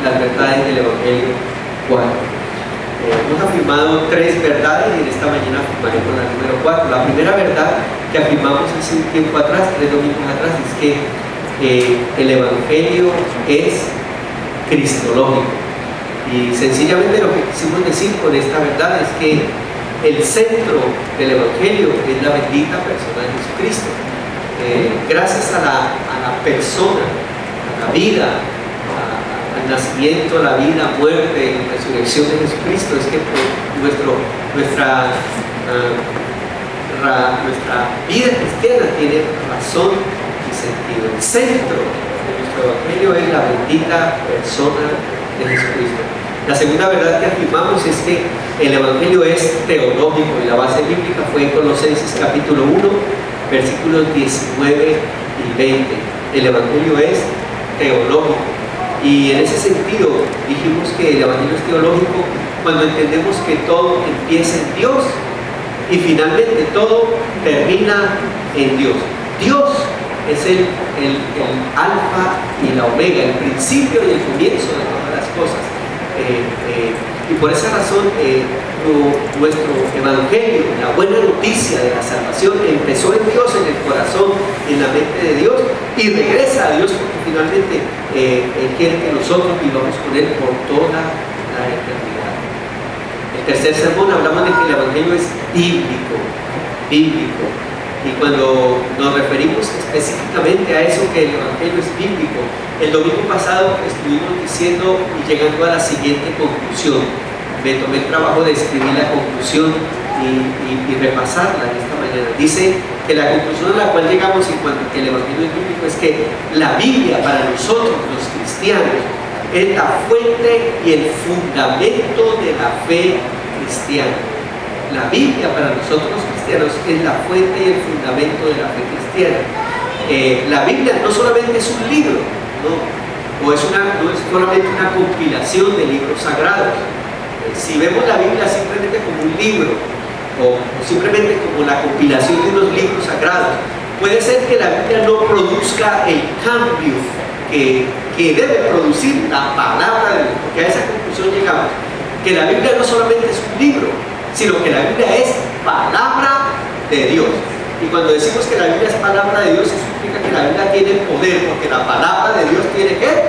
las verdades del Evangelio. 4. Hemos afirmado 3 verdades y en esta mañana afirmaremos la número 4. La primera verdad que afirmamos hace un tiempo atrás, 3 domingos atrás, es que el Evangelio es cristológico. Y sencillamente lo que quisimos decir con esta verdad es que el centro del Evangelio es la bendita persona de Jesucristo. Gracias a la persona, a la vida, al nacimiento, la vida, muerte y resurrección de Jesucristo, es que nuestra vida cristiana tiene razón y sentido. El centro de nuestro Evangelio es la bendita persona de Jesucristo. La segunda verdad que afirmamos es que el Evangelio es teológico y la base bíblica fue en Colosenses capítulo 1, versículos 19 y 20. El Evangelio es teológico. Y en ese sentido dijimos que el Evangelio es teológico cuando entendemos que todo empieza en Dios y finalmente todo termina en Dios. Dios es el alfa y la omega, el principio y el comienzo de todas las cosas. Y por esa razón nuestro Evangelio, la buena noticia de la salvación, empezó en Dios, en el corazón, en la mente de Dios, y regresa a Dios porque finalmente Él quiere que nosotros vivamos con Él por toda la eternidad. El tercer sermón hablamos de que el Evangelio es bíblico. Y cuando nos referimos específicamente a eso, que el Evangelio es bíblico, el domingo pasado estuvimos diciendo y llegando a la siguiente conclusión. Me tomé el trabajo de escribir la conclusión y repasarla en esta mañana. Dice que la conclusión a la cual llegamos en cuanto a que el Evangelio es bíblico es que la Biblia para nosotros los cristianos es la fuente y el fundamento de la fe cristiana. La Biblia para nosotros los cristianos es la fuente y el fundamento de la fe cristiana. La Biblia no solamente es un libro, no es solamente una compilación de libros sagrados. Si vemos la Biblia simplemente como un libro o simplemente como la compilación de unos libros sagrados, puede ser que la Biblia no produzca el cambio que debe producir la palabra de Dios, porque a esa conclusión llegamos, que la Biblia no solamente es un libro, sino que la Biblia es palabra de Dios. Y cuando decimos que la Biblia es palabra de Dios, eso significa que la Biblia tiene poder, porque la palabra de Dios tiene ¿qué?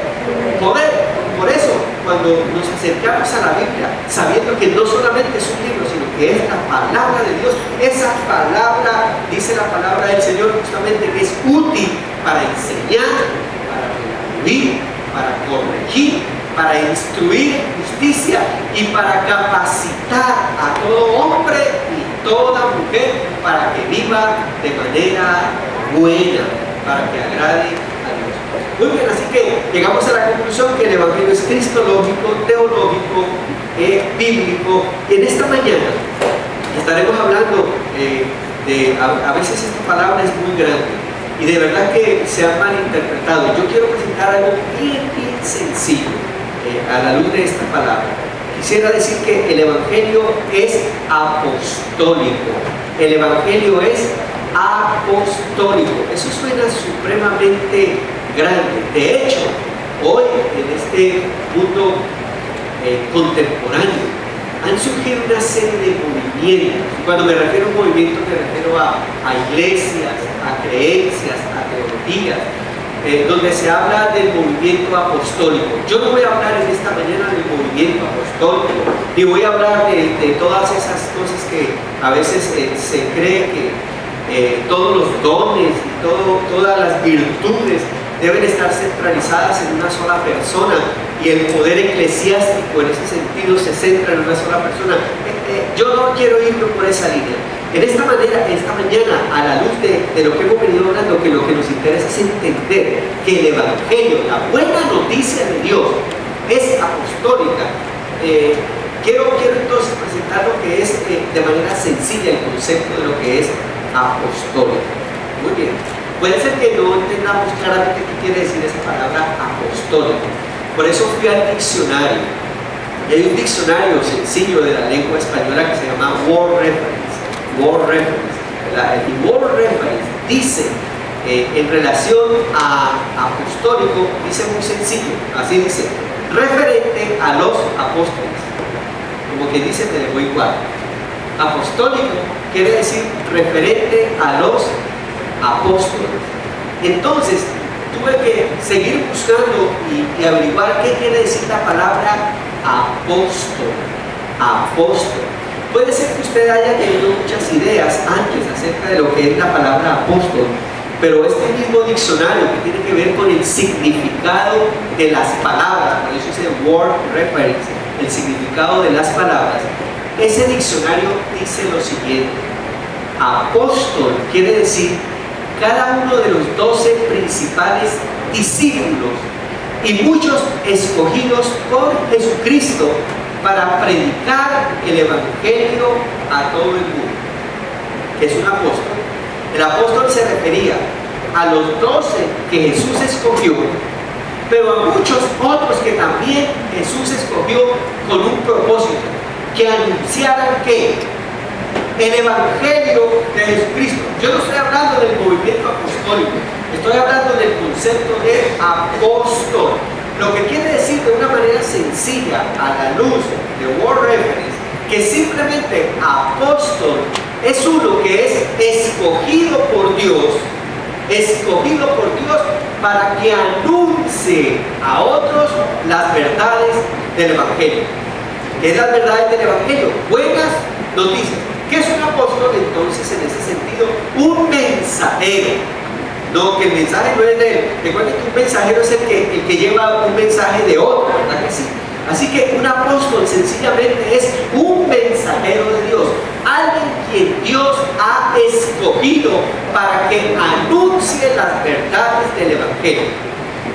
Poder. Por eso, cuando nos acercamos a la Biblia, sabiendo que no solamente es un libro, sino que es la palabra de Dios, esa palabra, dice la palabra del Señor justamente, que es útil para enseñar, para redarguir, para corregir, para instruir en justicia y para capacitar a todo hombre y toda mujer para que viva de manera buena, para que agrade a Dios. Muy bien, así que llegamos a la conclusión que el Evangelio es cristológico, teológico, bíblico. Y en esta mañana estaremos hablando a veces esta palabra es muy grande y de verdad que se ha malinterpretado. Yo quiero presentar algo bien sencillo a la luz de esta palabra. Quisiera decir que el Evangelio es apostólico. El Evangelio es apostólico. Eso suena supremamente grande. De hecho, hoy en este mundo contemporáneo han surgido una serie de movimientos. Cuando me refiero a movimientos me refiero a iglesias, a creencias, a teologías, donde se habla del movimiento apostólico. Yo no voy a hablar en esta mañana del movimiento apostólico, ni voy a hablar de todas esas cosas que a veces se cree que todos los dones y todas las virtudes deben estar centralizadas en una sola persona y el poder eclesiástico en ese sentido se centra en una sola persona. Yo no quiero irme por esa línea. En esta mañana, a la luz de lo que hemos venido hablando, que lo que nos interesa es entender que el Evangelio, la buena noticia de Dios, es apostólica. Quiero entonces presentar lo que es de manera sencilla el concepto de lo que es apostólico. Muy bien. Puede ser que no entendamos claramente qué quiere decir esa palabra apostólico. Por eso fui al diccionario. Y hay un diccionario sencillo de la lengua española que se llama Word Reference. Word Reference. El Word Reference dice, en relación a apostólico, dice muy sencillo, así dice: referente a los apóstoles. Como que dice, me dejó igual. Apostólico quiere decir referente a los apóstoles. Entonces, tuve que seguir buscando y averiguar qué quiere decir la palabra apóstol. Apóstol. Puede ser que usted haya tenido muchas ideas antes acerca de lo que es la palabra apóstol, pero este mismo diccionario que tiene que ver con el significado de las palabras, por eso dice word reference, el significado de las palabras, ese diccionario dice lo siguiente: apóstol quiere decir cada uno de los 12 principales discípulos y muchos escogidos por Jesucristo para predicar el evangelio a todo el mundo. ¿Qué es un apóstol? El apóstol se refería a los 12 que Jesús escogió, pero a muchos otros que también Jesús escogió con un propósito: que anunciaran que el evangelio de Jesucristo. Yo no estoy hablando del movimiento apostólico, estoy hablando del concepto de apóstol, lo que quiere decir de una manera sencilla, a la luz de Word Reference, que simplemente apóstol es uno que es escogido por Dios para que anuncie a otros las verdades del evangelio. ¿Qué es las verdades del evangelio? Buenas noticias. ¿Qué es un apóstol? Entonces, en ese sentido, un mensajero. No, que el mensaje no es de él. Recuerden que un mensajero es el que lleva un mensaje de otro, ¿verdad que sí? Así que un apóstol sencillamente es un mensajero de Dios, alguien quien Dios ha escogido para que anuncie las verdades del evangelio.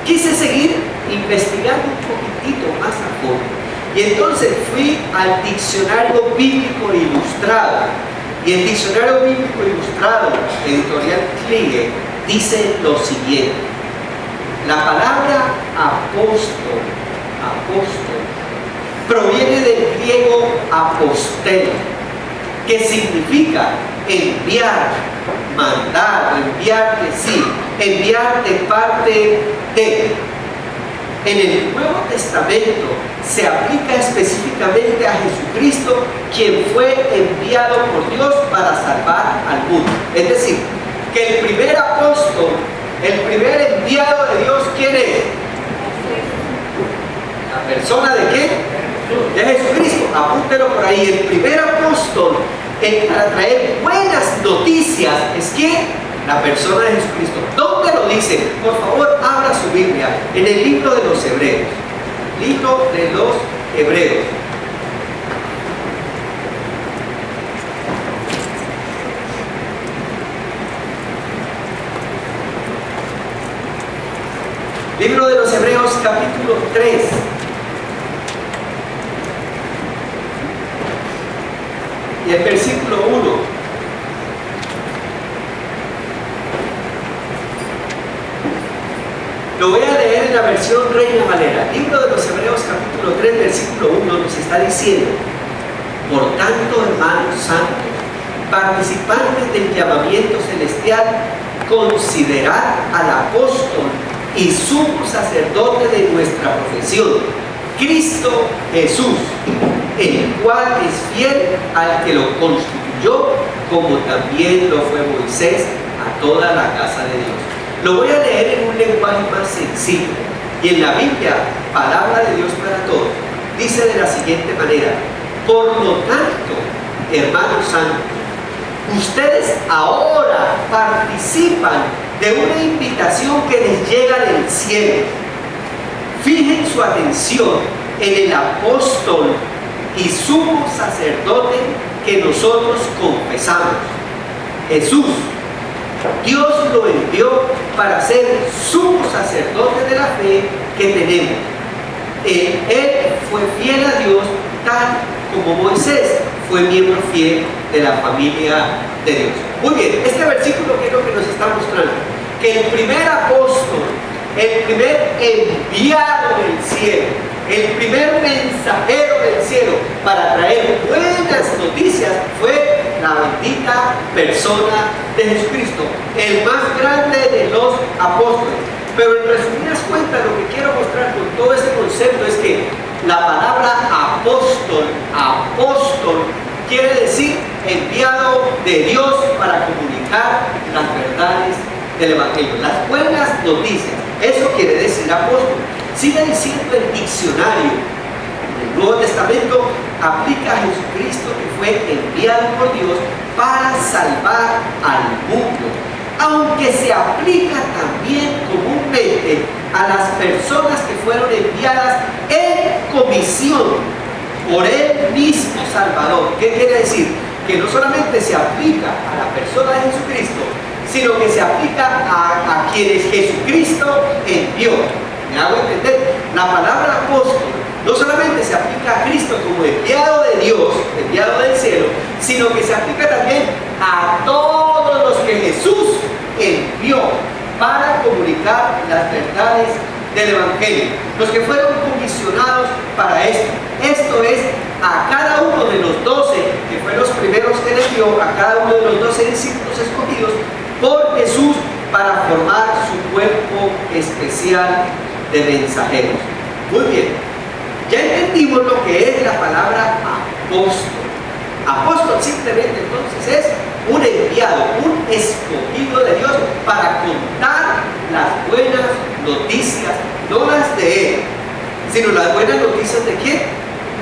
Quise seguir investigando un poquitito más a fondo. Y entonces fui al diccionario bíblico ilustrado. Y el diccionario bíblico ilustrado, editorial Klige, dice lo siguiente: la palabra apóstol proviene del griego apostel, que significa enviar, mandar, enviar de sí, enviar de parte de. En el Nuevo Testamento se aplica específicamente a Jesucristo, quien fue enviado por Dios para salvar al mundo. Es decir, que el primer apóstol, el primer enviado de Dios, ¿quién es? ¿La persona de qué? De Jesucristo. Apúntelo por ahí. El primer apóstol para traer buenas noticias es ¿quién? La persona de Jesucristo. ¿Dónde lo dice? Por favor, abra su Biblia en el libro de los Hebreos. Libro de los Hebreos. Libro de los Hebreos, capítulo 3. Y el versículo 1. Lo voy a leer en la versión Reina Valera. Libro de los Hebreos, capítulo 3, versículo 1, nos está diciendo: por tanto, hermanos santos, participantes del llamamiento celestial, considerad al apóstol y sumo sacerdote de nuestra profesión, Cristo Jesús, el cual es fiel al que lo constituyó, como también lo fue Moisés a toda la casa de Dios. Lo voy a leer en un lenguaje más sencillo. Y en la Biblia, palabra de Dios para todos, dice de la siguiente manera: por lo tanto, hermanos santos, ustedes ahora participan de una invitación que les llega del cielo. Fijen su atención en el apóstol y sumo sacerdote que nosotros confesamos, Jesús. Dios lo envió para ser sumo sacerdote de la fe que tenemos. Él fue fiel a Dios, tal como Moisés fue miembro fiel de la familia de Dios. Muy bien, este versículo, ¿qué es lo que nos está mostrando? Que el primer apóstol, el primer enviado del cielo, el primer mensajero del cielo para traer buenas noticias fue la bendita persona de Jesucristo, el más grande de los apóstoles. Pero en resumidas cuentas, lo que quiero mostrar con todo este concepto es que la palabra apóstol, quiere decir enviado de Dios para comunicar las verdades del Evangelio, las buenas noticias. Eso quiere decir apóstol. Sigue diciendo el diccionario. El Nuevo Testamento aplica a Jesucristo, que fue enviado por Dios para salvar al mundo, aunque se aplica también comúnmente a las personas que fueron enviadas en comisión por el mismo Salvador. ¿Qué quiere decir? Que no solamente se aplica a la persona de Jesucristo, sino que se aplica a quienes Jesucristo envió. ¿Me hago entender? La palabra apóstol no solamente se aplica a Cristo como enviado de Dios, enviado del cielo, sino que se aplica también a todos los que Jesús envió para comunicar las verdades del Evangelio, los que fueron comisionados para esto. Esto es a cada uno de los 12, que fueron los primeros que le dio, a cada uno de los 12 discípulos escogidos por Jesús para formar su cuerpo especial de mensajeros. Muy bien, ya entendimos lo que es la palabra apóstol. Apóstol simplemente entonces es un enviado, un escogido de Dios para contar las buenas noticias, no las de él, sino las buenas noticias de quién,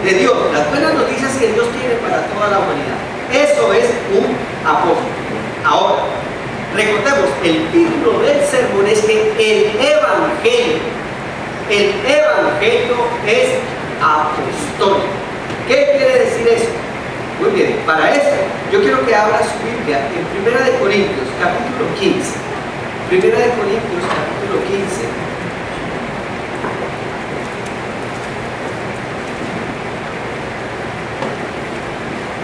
de Dios, las buenas noticias que Dios tiene para toda la humanidad. Eso es un apóstol. Ahora, recordemos, el título del sermón es que el evangelio es apostólico. ¿Qué quiere decir eso? Muy bien, para eso yo quiero que abra su Biblia en 1 Corintios capítulo 15. 1 Corintios capítulo 15.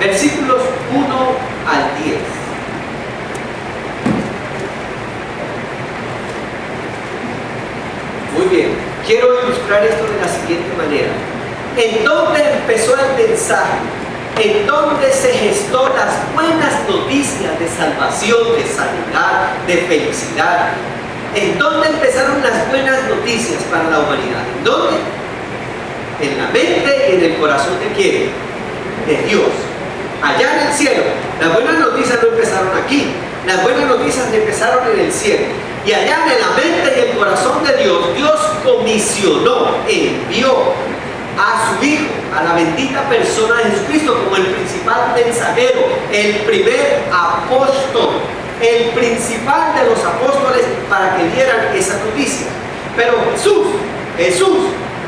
Versículos 1 al 10. Muy bien, quiero ilustrar esto de la siguiente manera. ¿En dónde empezó el mensaje? ¿En dónde se gestó las buenas noticias de salvación, de sanidad, de felicidad? ¿En dónde empezaron las buenas noticias para la humanidad? ¿En dónde? En la mente y en el corazón de quién? De Dios. Allá en el cielo. Las buenas noticias no empezaron aquí. Las buenas noticias empezaron en el cielo. Y allá en la mente y el corazón de Dios, Dios comisionó, envió a su Hijo, a la bendita persona de Jesucristo, como el principal mensajero, el primer apóstol, el principal de los apóstoles, para que dieran esa noticia. Pero Jesús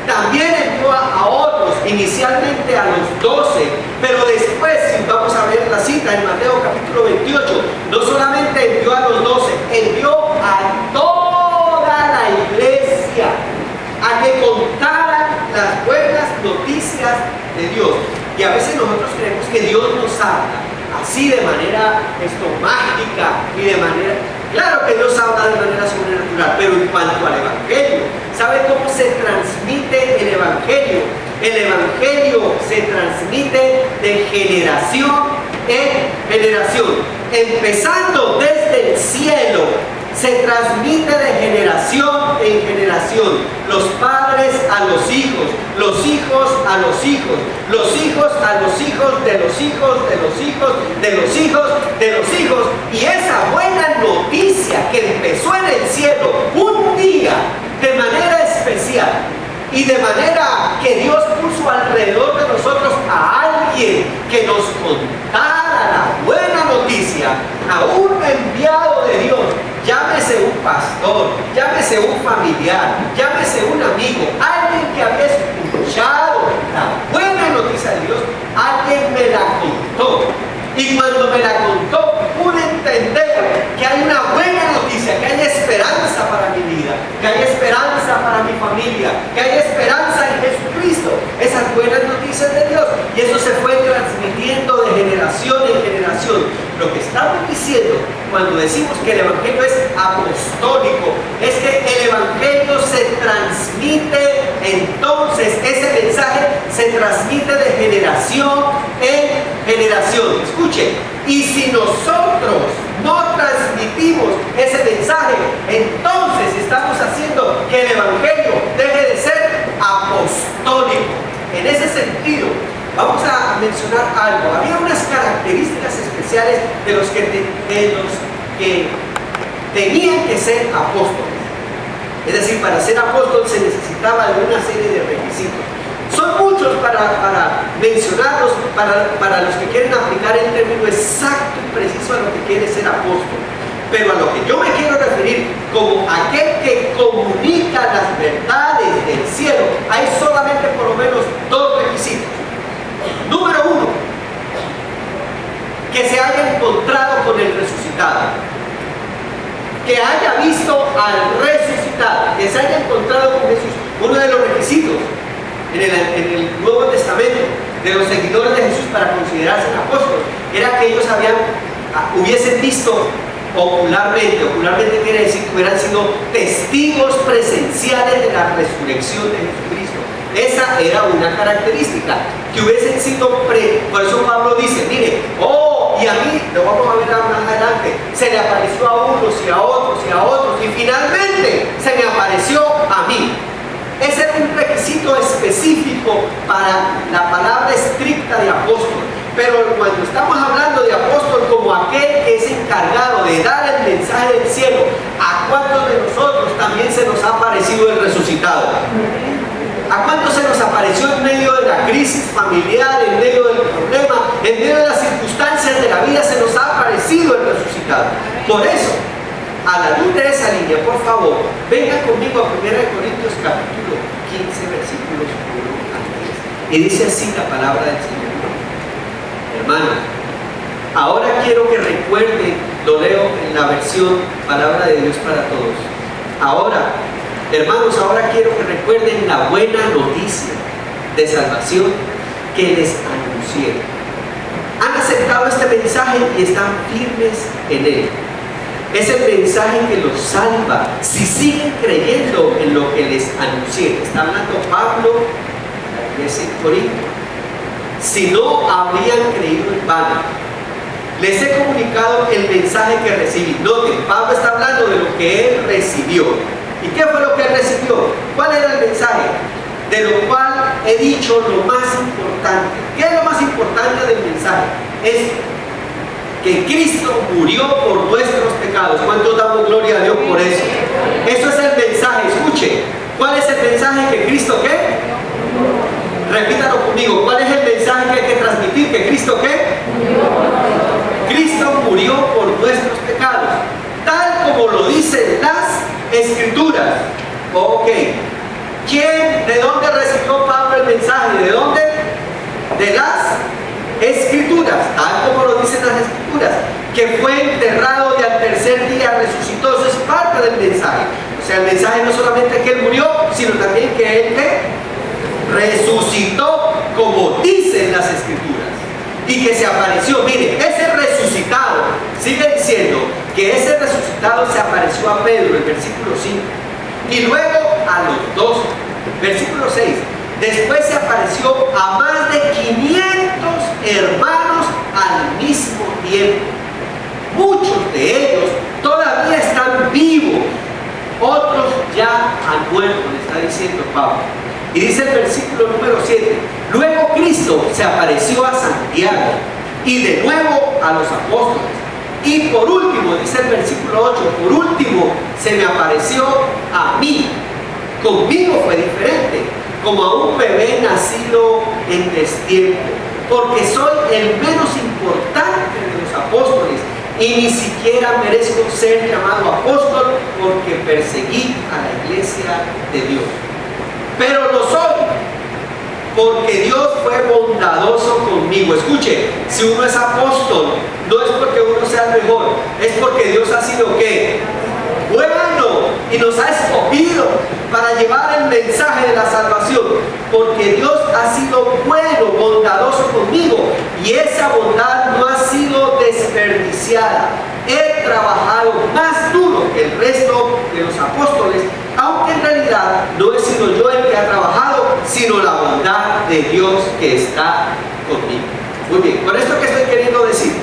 también envió a otros, inicialmente a los 12, pero después, si vamos a ver la cita en Mateo capítulo 28, no solamente envió a los 12, envió a toda la iglesia a que contaran las buenas noticias de Dios. Y a veces nosotros creemos que Dios nos habla así de manera mágica y de manera... Claro que Dios habla de manera sobrenatural, pero en cuanto al Evangelio, ¿sabe cómo se transmite el Evangelio? El Evangelio se transmite de generación en generación, empezando desde el cielo. Se transmite de generación en generación, los padres a los hijos a los hijos, los hijos a los hijos de los hijos de los hijos de los hijos de los hijos. Y esa buena noticia que empezó en el cielo un día de manera especial y de manera que Dios puso alrededor de nosotros a alguien que nos contara la buena noticia, a un enviado de Dios. Llámese un pastor, llámese un familiar, llámese un amigo, alguien que había escuchado la buena noticia de Dios, alguien me la contó. Y cuando me la contó, pude entender que hay una buena noticia, que hay esperanza para mi vida, que hay esperanza para mi familia, que hay esperanza en Jesucristo. Esas buenas noticias de Dios. Y eso se fue transmitiendo de generación en generación. Lo que estamos diciendo cuando decimos que el Evangelio es apostólico, es que el Evangelio se transmite, entonces ese mensaje se transmite de generación en generación. Escuchen, y si nosotros no transmitimos transmitimos ese mensaje, entonces estamos haciendo que el Evangelio deje de ser apostólico. En ese sentido, vamos a mencionar algo. Había unas características especiales de los que tenían que ser apóstoles. Es decir, para ser apóstol se necesitaba de una serie de requisitos. Son muchos para mencionarlos, para los que quieren aplicar el término exacto y preciso a lo que quiere ser apóstol. Pero a lo que yo me quiero referir como aquel que comunica las verdades del cielo, hay solamente por lo menos dos requisitos. Número uno, que se haya encontrado con el resucitado, que haya visto al resucitado, que se haya encontrado con Jesús. Uno de los requisitos en el Nuevo Testamento de los seguidores de Jesús para considerarse apóstoles era que ellos hubiesen visto ocularmente quiere decir que hubieran sido testigos presenciales de la resurrección de Jesucristo. Esa era una característica, que hubiesen sido por eso Pablo dice, mire, y a mí, lo vamos a ver más adelante, se le apareció a unos y a otros y a otros, y finalmente se me apareció a mí. Ese era un requisito específico para la palabra estricta de apóstol. Pero cuando estamos hablando de apóstol como aquel que es encargado de dar el mensaje del cielo, ¿a cuántos de nosotros también se nos ha aparecido el resucitado? ¿A cuántos se nos apareció en medio de la crisis familiar, en medio del problema, en medio de las circunstancias de la vida, se nos ha aparecido el resucitado? Por eso, a la luz de esa línea, por favor, venga conmigo a 1 Corintios capítulo 15, versículos 1 al 3. Y dice así la palabra del Señor. Hermanos, ahora quiero que recuerden, lo leo en la versión Palabra de Dios para Todos. Ahora, hermanos, ahora quiero que recuerden la buena noticia de salvación que les anuncié. Han aceptado este mensaje y están firmes en él. Es el mensaje que los salva si siguen creyendo en lo que les anuncié. Está hablando Pablo a la iglesia en Corinto. Si no, habrían creído en vano. Les he comunicado el mensaje que recibí. Noten, Pablo está hablando de lo que él recibió. ¿Y qué fue lo que él recibió? ¿Cuál era el mensaje? De lo cual he dicho lo más importante. ¿Qué es lo más importante del mensaje? Es que Cristo murió por nuestros pecados. ¿Cuántos damos gloria a Dios por eso? Eso es el mensaje. Escuche, ¿cuál es el mensaje? Que Cristo ¿qué? Repítalo conmigo. ¿Cuál es el mensaje que hay que transmitir? ¿Que Cristo qué? Cristo murió por nuestros pecados, tal como lo dicen las Escrituras. Ok. ¿De dónde recibió Pablo el mensaje? ¿De dónde? De las Escrituras, tal como lo dicen las Escrituras. Que fue enterrado y al tercer día resucitó. Eso es parte del mensaje. O sea, el mensaje no solamente que él murió, sino también que él resucitó, como dicen las Escrituras, y que se apareció. Mire, ese resucitado, sigue diciendo que ese resucitado se apareció a Pedro, el versículo 5, y luego a los 12, versículo 6. Después se apareció a más de 500 hermanos al mismo tiempo. Muchos de ellos todavía están vivos, otros ya han muerto, le está diciendo Pablo. Y dice el versículo número 7, luego Cristo se apareció a Santiago y de nuevo a los apóstoles. Y por último, dice el versículo 8, por último se me apareció a mí. Conmigo fue diferente, como a un bebé nacido en destiempo, porque soy el menos importante de los apóstoles y ni siquiera merezco ser llamado apóstol porque perseguí a la iglesia de Dios. Pero lo soy porque Dios fue bondadoso conmigo. Escuche, si uno es apóstol, no es porque uno sea el mejor, es porque Dios ha sido ¿qué? Bueno, y nos ha escogido para llevar el mensaje de la salvación, porque Dios ha sido bueno, bondadoso conmigo, y esa bondad no ha sido desperdiciada. He trabajado más duro que el resto de los apóstoles, aunque en realidad no he sido yo el que ha trabajado, sino la bondad de Dios que está conmigo. Muy bien, con esto que estoy queriendo decir,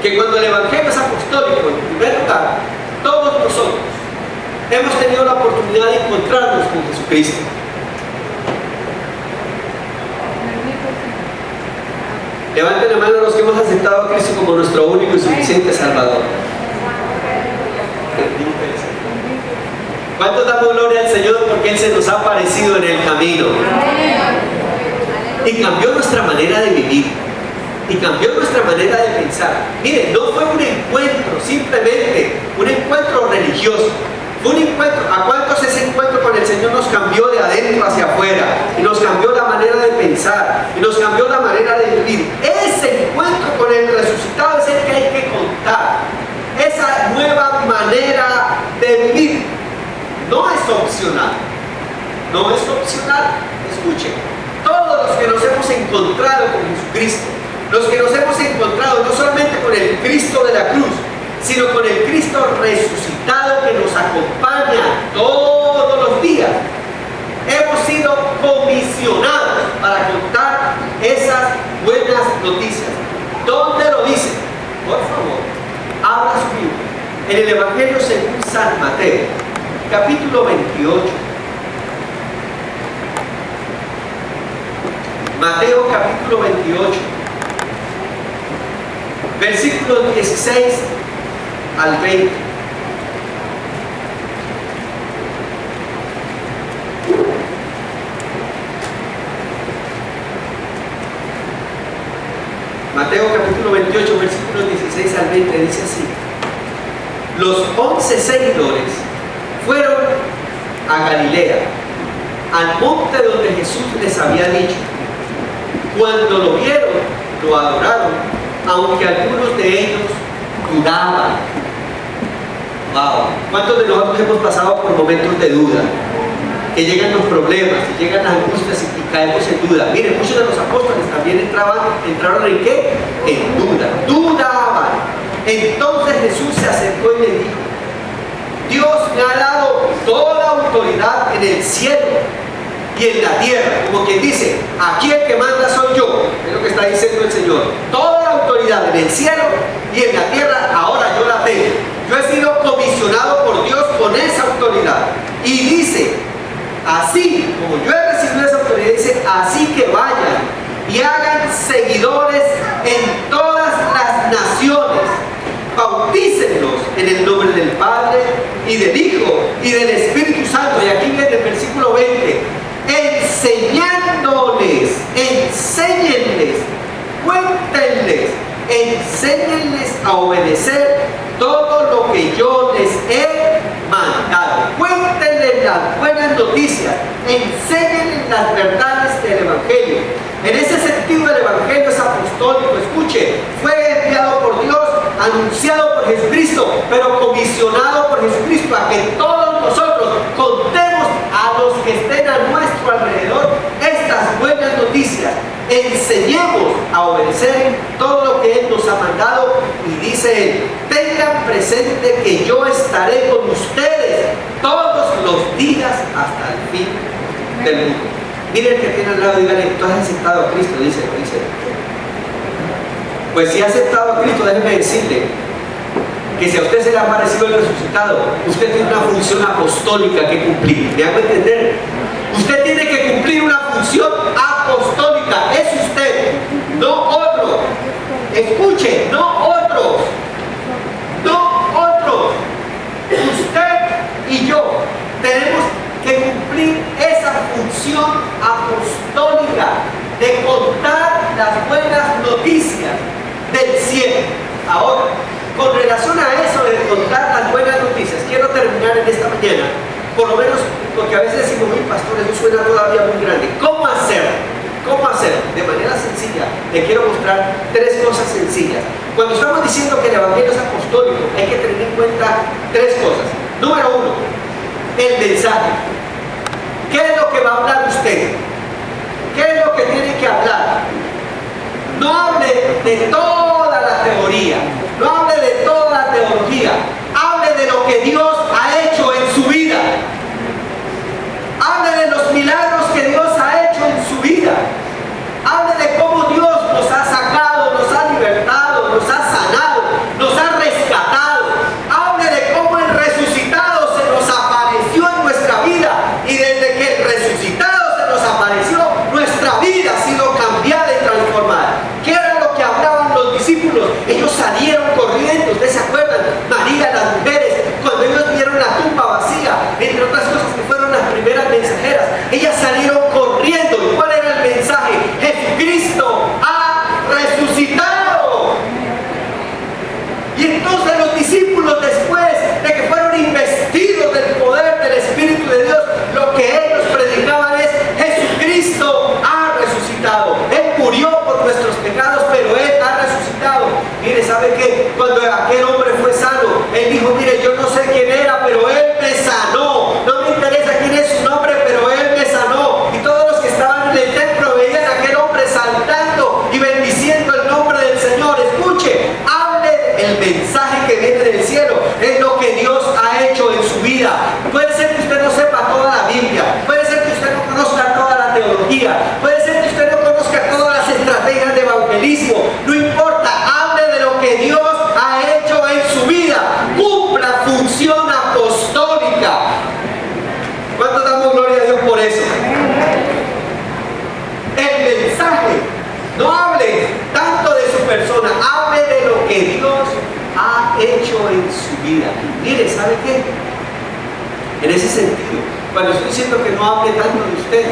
que cuando el Evangelio es apostólico, en primer lugar, todos nosotros hemos tenido la oportunidad de encontrarnos con Jesucristo. Levanten la mano los que hemos aceptado a Cristo como nuestro único y suficiente Salvador. ¿Cuántos damos gloria al Señor porque Él se nos ha aparecido en el camino? Y cambió nuestra manera de vivir. Y cambió nuestra manera de pensar. Miren, no fue un encuentro, simplemente un encuentro religioso. Fue un encuentro. ¿A cuántos ese encuentro con el Señor nos cambió de adentro hacia afuera? Y nos cambió la manera de pensar. Y nos cambió la manera de vivir. Ese encuentro con el resucitado es el que hay que contar. Esa nueva manera de vivir no es opcional. No es opcional. Escuchen. Todos los que nos hemos encontrado con Jesucristo, los que nos hemos encontrado no solamente con el Cristo de la cruz, sino con el Cristo resucitado que nos acompaña todos los días, hemos sido comisionados para contar esas buenas noticias. ¿Dónde lo dice? Por favor, abra su Biblia en el Evangelio según San Mateo, capítulo 28. Mateo capítulo 28, versículos 16 al 20. Mateo capítulo 28, versículos 16 al 20 dice así: los 11 seguidores fueron a Galilea, al monte donde Jesús les había dicho. Cuando lo vieron, lo adoraron, aunque algunos de ellos dudaban. Wow. ¿Cuántos de nosotros hemos pasado por momentos de duda? Que llegan los problemas, que llegan las angustias y caemos en duda. Miren, muchos de los apóstoles también entraron ¿en qué? En duda. Dudaban. Entonces Jesús se acercó y le dijo: Dios me ha dado toda autoridad en el cielo y en la tierra. Como quien dice, aquí el que manda soy yo. Es lo que está diciendo el Señor. Toda la autoridad en el cielo y en la tierra ahora yo la tengo. Yo he sido comisionado por Dios con esa autoridad. Y dice, así como yo he recibido esa autoridad, dice, así que vayan y hagan seguidores en todas las naciones. Bautícenlos en el nombre del Padre y del Hijo y del Espíritu Santo. Y aquí viene el versículo 20. Enseñándoles, enséñenles, cuéntenles, enséñenles a obedecer todo lo que yo les he mandado. Cuéntenles las buenas noticias, enséñenles las verdades del Evangelio. En ese sentido, el Evangelio es apostólico. Escuche, fue enviado por Dios, anunciado por Jesucristo, pero comisionado por Jesucristo a que todos nosotros contemos a los que estén a nuestro alrededor estas buenas noticias. Enseñemos a obedecer todo lo que Él nos ha mandado. Y dice Él: tengan presente que yo estaré con ustedes todos los días hasta el fin del mundo. Miren que tiene al lado y díganle: tú has aceptado a Cristo, dice. Pues si ha aceptado a Cristo, déjeme decirle que si a usted se le ha parecido el resucitado, usted tiene una función apostólica que cumplir. ¿Me hago entender? Usted tiene que cumplir una función apostólica. Es usted, no otro. Escuche, no otros. No otros. Usted y yo tenemos que cumplir esa función apostólica de contar las buenas noticias del cielo. Ahora, con relación a eso de contar las buenas noticias, quiero terminar en esta mañana, por lo menos porque a veces decimos: mi pastor, eso suena todavía muy grande. ¿Cómo hacer? ¿Cómo hacer? De manera sencilla, le quiero mostrar tres cosas sencillas. Cuando estamos diciendo que el Evangelio es apostólico, hay que tener en cuenta tres cosas. Número uno, el mensaje. ¿Qué es lo que va a hablar usted? ¿Qué es lo que tiene que hablar? No hable de toda la teoría, no hable de toda la teología, hable de lo que Dios ha hecho en su vida. Hable de los milagros que Dios ha hecho en su vida. Hable de cómo Dios nos ha sacado, nos ha libertado, nos ha sanado. ¿sabe qué? Cuando aquel hombre fue sano, él dijo, mire, yo no sé quién era, pero él me sanó. No me interesa quién es su nombre, pero él me sanó. Y todos los que estaban en el templo veían a aquel hombre saltando y bendiciendo el nombre del Señor. Escuche, hable el mensaje que viene del cielo. Es lo que Dios ha hecho en su vida. Puede ser que usted no sepa toda la Biblia, puede ser que usted no conozca toda la teología, puede ser que usted no conozca todas las estrategias de evangelismo. No importa, hable de lo que Dios ha hecho en su vida. Cumpla función apostólica. ¿Cuánto damos gloria a Dios por eso? El mensaje, no hable tanto de su persona, hable de lo que Dios ha hecho en su vida. Mire, ¿sabe qué? En ese sentido, cuando estoy diciendo que no hable tanto de usted,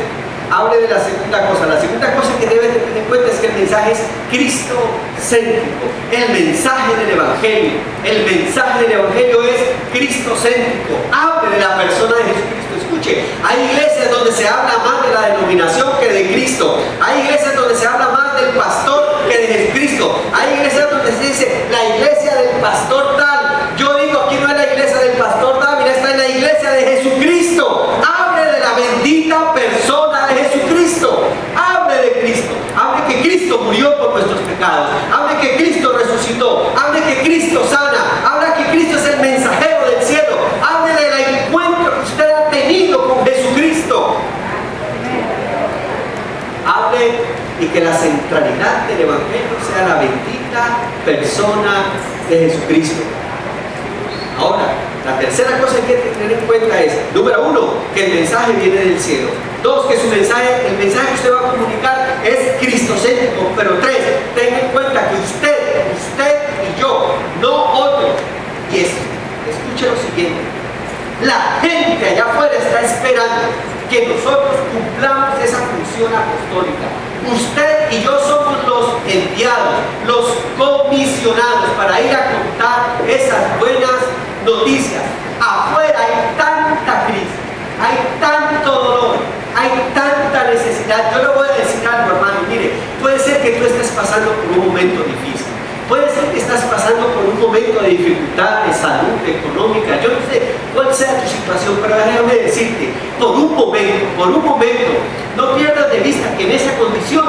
hable de la segunda cosa. La segunda cosa que debe tener en cuenta es que el mensaje es cristocéntrico. El mensaje del Evangelio, el mensaje del Evangelio es cristocéntrico. Hable de la persona de Jesucristo. Escuche, hay iglesias donde se habla más de la denominación que de Cristo. Hay iglesias donde se habla más del pastor que de Jesucristo. Hay iglesias donde se dice la iglesia del pastor tal. Yo digo, aquí no es la iglesia del pastor tal, mira, está en la iglesia de Jesucristo. Hable de la bendita persona de Jesucristo. Hable de Cristo. Hable que Cristo murió por nuestros pecados. Hable que Cristo resucitó. Hable que Cristo sana. Hable que Cristo es el mensajero del cielo. Hable del encuentro que usted ha tenido con Jesucristo. Hable y que la centralidad del Evangelio sea la bendita persona de Jesucristo. Ahora, la tercera cosa que hay que tener en cuenta es, número uno, que el mensaje viene del cielo. Dos, que el mensaje que usted va a comunicar es cristocéntrico. Pero tres, tenga en cuenta que usted y yo, no otro. Y escuche lo siguiente, la gente allá afuera está esperando que nosotros cumplamos esa función apostólica. Usted y yo somos los enviados, los comisionados para ir a contar esas buenas noticias. Afuera hay tanta crisis, hay tanto dolor, hay tanta necesidad. Yo le voy a decir algo, hermano, mire, puede ser que tú estés pasando por un momento difícil. Puede ser que estás pasando por un momento de dificultad, de salud, económica. Yo no sé cuál sea tu situación, pero déjame decirte, por un momento, no pierdas de vista que en esa condición,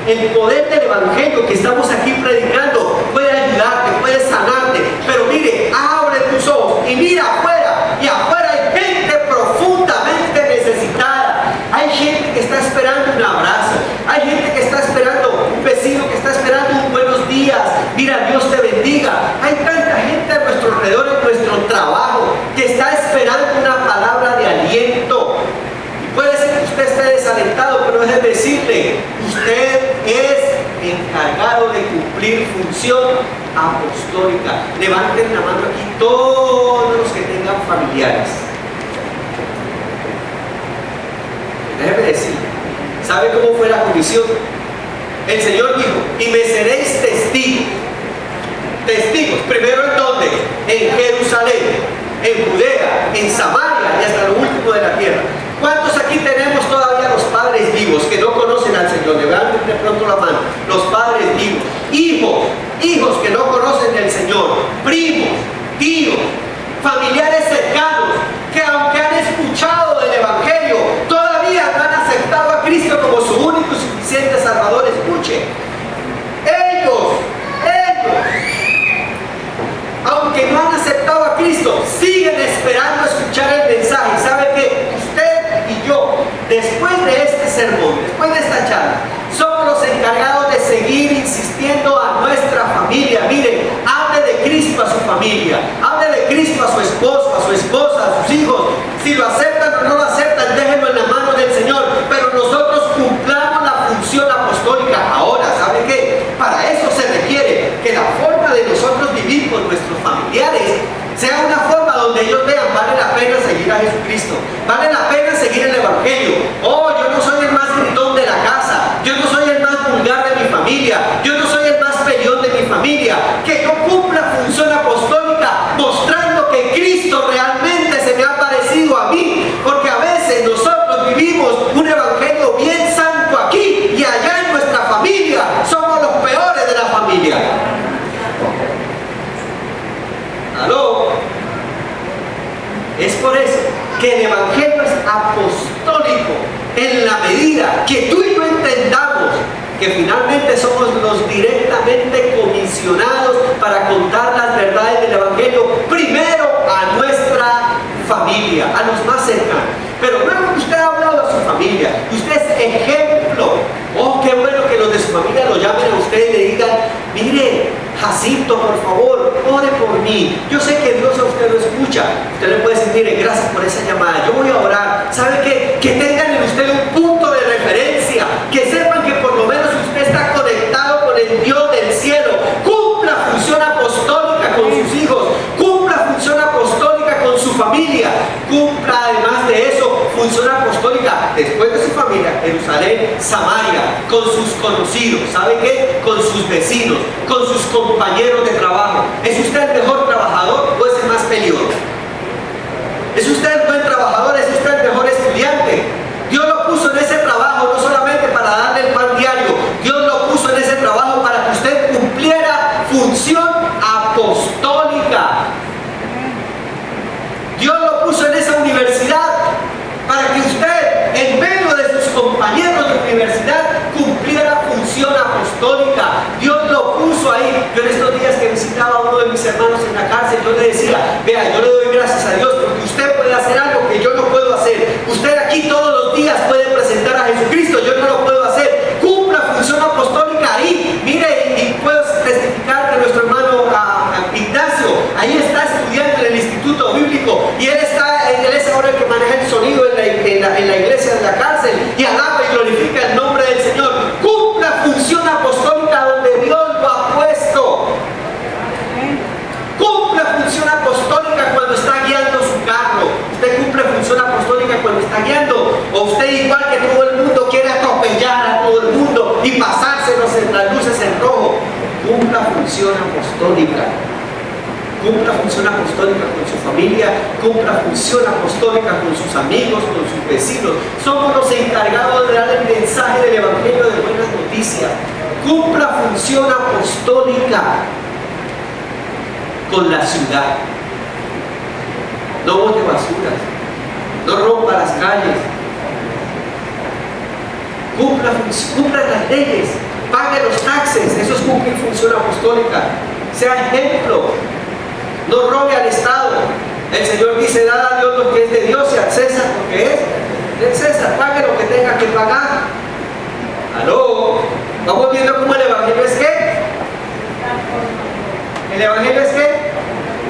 el poder del Evangelio que estamos aquí predicando puede ayudarte, puede sanarte. Pero mire, abre tus ojos y mira afuera, y afuera hay gente profundamente necesitada. Hay gente que está esperando un abrazo, hay gente que está esperando, un vecino que está esperando un buenos días. Mira, Dios te bendiga. Hay tanta gente a nuestro alrededor, en nuestro trabajo, que está esperando una palabra de aliento. Y puede ser que usted esté desalentado, pero déjeme decirle, usted es encargado de cumplir función apostólica. Levanten la mano aquí todos los que tengan familiares. Déjeme decirle, ¿sabe cómo fue la comisión? El Señor dijo, y me seréis testigos. Testigos, primero ¿en dónde? En Jerusalén, en Judea, en Samaria y hasta lo último de la tierra. ¿Cuántos aquí tenemos todavía los padres vivos que no conocen al Señor? Levanten de pronto la mano. Los padres vivos. Hijos que no conocen del Señor. Primos, tíos, familiares cercanos que aunque han escuchado del Evangelio, todavía no han aceptado a Cristo como su único y suficiente Salvador. Escuche, ellos, aunque no han aceptado a Cristo, siguen esperando escuchar el mensaje. Y sabe que usted y yo, después de este sermón, después de esta charla, somos los encargados de seguir insistiendo a nuestra familia. Mire, hable de Cristo a su familia, hable de Cristo a su esposo, a su esposa, a sus hijos. Si lo aceptan o no lo aceptan, déjenlo en la mano del Señor, pero nosotros cumplamos la función apostólica. Ahora, ¿sabe qué? Para eso se requiere que la forma de nosotros vivir con nuestros familiares sea una forma donde ellos vean, vale la pena seguir a Jesucristo, vale la pena seguir el Evangelio. Oh, yo no soy el más gritón de la casa, yo no soy el más vulgar de mi familia, yo no soy el más peleón de mi familia. Que yo cumpla función apostólica mostrando que Cristo realmente se me ha parecido a mí, porque a veces nosotros vivimos un Evangelio bien santo aquí y allá en nuestra familia somos los peores de la familia. que finalmente somos los directamente comisionados para contar las verdades del Evangelio, primero a nuestra familia, a los más cercanos. Pero luego que usted ha hablado a su familia, y usted es ejemplo, oh, qué bueno que los de su familia lo llamen a usted y le digan: mire, Jacinto, por favor, ore por mí. Yo sé que Dios a usted lo escucha. Usted le puede decir: mire, gracias por esa llamada, yo voy a orar. ¿Sabe qué? Que tengan en usted un punto de referencia, que sepan que por lo menos usted está conectado con el Dios del cielo. Cumpla función apostólica con sus hijos, cumpla función apostólica con su familia, cumpla además de eso función apostólica después de su familia, Jerusalén, Samaria, con sus conocidos. ¿Sabe qué? Con sus vecinos, con sus compañeros de trabajo. ¿Es usted el mejor trabajador o es el más peleón? ¿Es usted el buen trabajador? ¿Es usted el mejor estudiante? Dios lo puso en ese trabajo no solamente para darle el pan diario, Dios lo puso en ese trabajo para que usted cumpliera función apostólica. Dios lo puso en esa universidad para que usted, en medio de sus compañeros de universidad, cumpliera función apostólica. Dios lo puso ahí. Yo en estos días que visitaba a uno de mis hermanos en la cárcel, yo le decía: vea, yo le doy gracias a Dios porque usted puede hacer algo que yo no puedo hacer. Usted aquí todos los días puede presentar a Jesucristo, yo no lo puedo hacer. Cumpla función apostólica ahí. Mire, y puedo testificar que nuestro hermano Ignacio ahí está estudiando en el Instituto Bíblico, y él es ahora el que maneja el sonido en la iglesia de la cárcel, y alaba y glorifica el nombre del Señor. Cumpla función apostólica donde Dios lo ha puesto. Cumpla función apostólica cuando está guiando su carro. Usted cumple función apostólica cuando está guiando, o usted, igual que todo el mundo, quiere atropellar a todo el mundo y pasárselos en las luces en rojo. Cumpla función apostólica. Cumpla función apostólica con su familia, cumpla función apostólica con sus amigos, con sus vecinos. Somos los encargados de dar el mensaje del Evangelio de buenas noticias. Cumpla función apostólica con la ciudad. No bote basuras, no rompa las calles. Cumpla las leyes, pague los taxes. Eso es cumplir función apostólica. Sea ejemplo. No robe al Estado. El Señor dice: dad a Dios lo que es de Dios y al César lo que es del César. Pague lo que tenga que pagar. ¿Aló? Vamos viendo cómo el Evangelio es ¿qué? ¿El Evangelio es qué?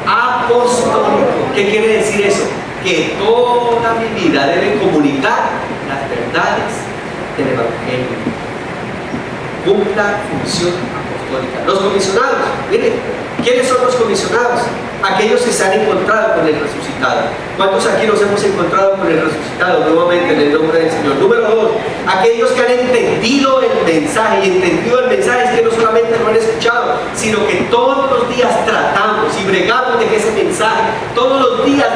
Apostólico. ¿Qué quiere decir eso? Que toda mi vida debe comunicar las verdades del Evangelio. Cumpla función apostólica. Los comisionados, miren, ¿quiénes son los comisionados? Aquellos que se han encontrado con el resucitado. ¿Cuántos aquí nos hemos encontrado con el resucitado? Nuevamente, en el nombre del Señor. Número 2, aquellos que han entendido el mensaje. Y entendido el mensaje es que no solamente lo han escuchado, sino que todos los días tratamos y bregamos de que ese mensaje todos los días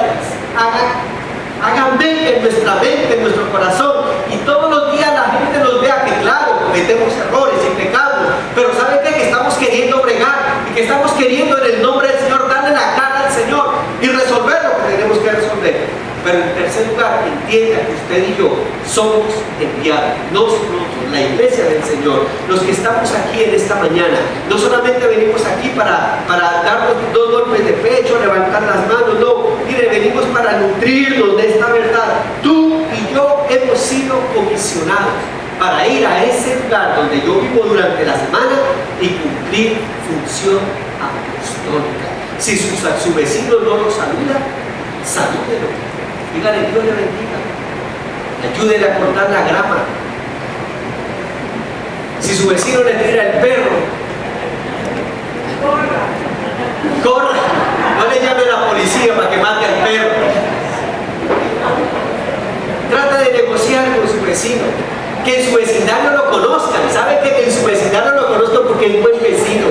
hagan mente en nuestra mente, en nuestro corazón, y todos los días la gente nos vea que claro, cometemos errores y pecamos, pero ¿saben qué? Que estamos queriendo bregar y que estamos queriendo en el nombre del Señor darle la cara al Señor y resolver lo que tenemos que resolver. Pero en tercer lugar, entienda que usted y yo somos enviados. Nosotros, la iglesia del Señor, los que estamos aquí en esta mañana, no solamente venimos aquí para darnos 2 golpes de pecho, levantar las manos, no, mire, venimos para nutrirnos de esta verdad. Tú y yo hemos sido comisionados para ir a ese lugar donde yo vivo durante la semana y cumplir función apostólica. Si su vecino no lo saluda, salúdelo. Dígale: Dios le bendiga. Ayúdele a cortar la grama. Si su vecino le tira el perro, corra. No le llame a la policía para que mate al perro. Trata de negociar con su vecino. Que en su vecindario lo conozcan. ¿Sabe que en su vecindario lo conozcan porque es buen vecino?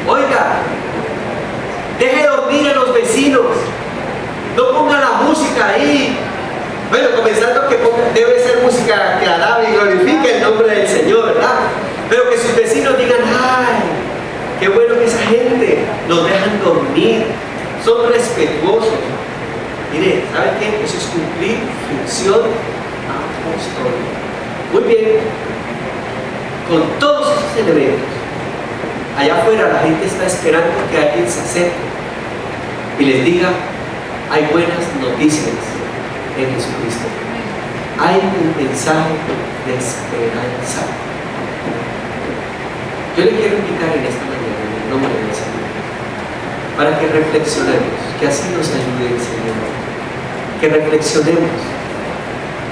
Oiga, deje dormir a los vecinos. No ponga la música ahí. Bueno, comenzando que debe ser música que alabe y glorifique el nombre del Señor, ¿verdad? Pero que sus vecinos digan: ay, qué bueno que esa gente nos dejan dormir, son respetuosos. Mire, ¿sabe qué? Eso es cumplir función apostólica. Muy bien, con todos esos elementos, allá afuera la gente está esperando que alguien se acerque y les diga: hay buenas noticias en Jesucristo. Hay un mensaje de esperanza. Yo le quiero invitar en esta mañana, en el nombre del Señor, para que reflexionemos, que así nos ayude el Señor, que reflexionemos.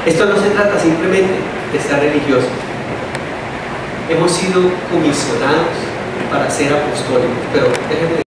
Esto no se trata simplemente de ser religiosos. Hemos sido comisionados para ser apostólicos, pero déjenme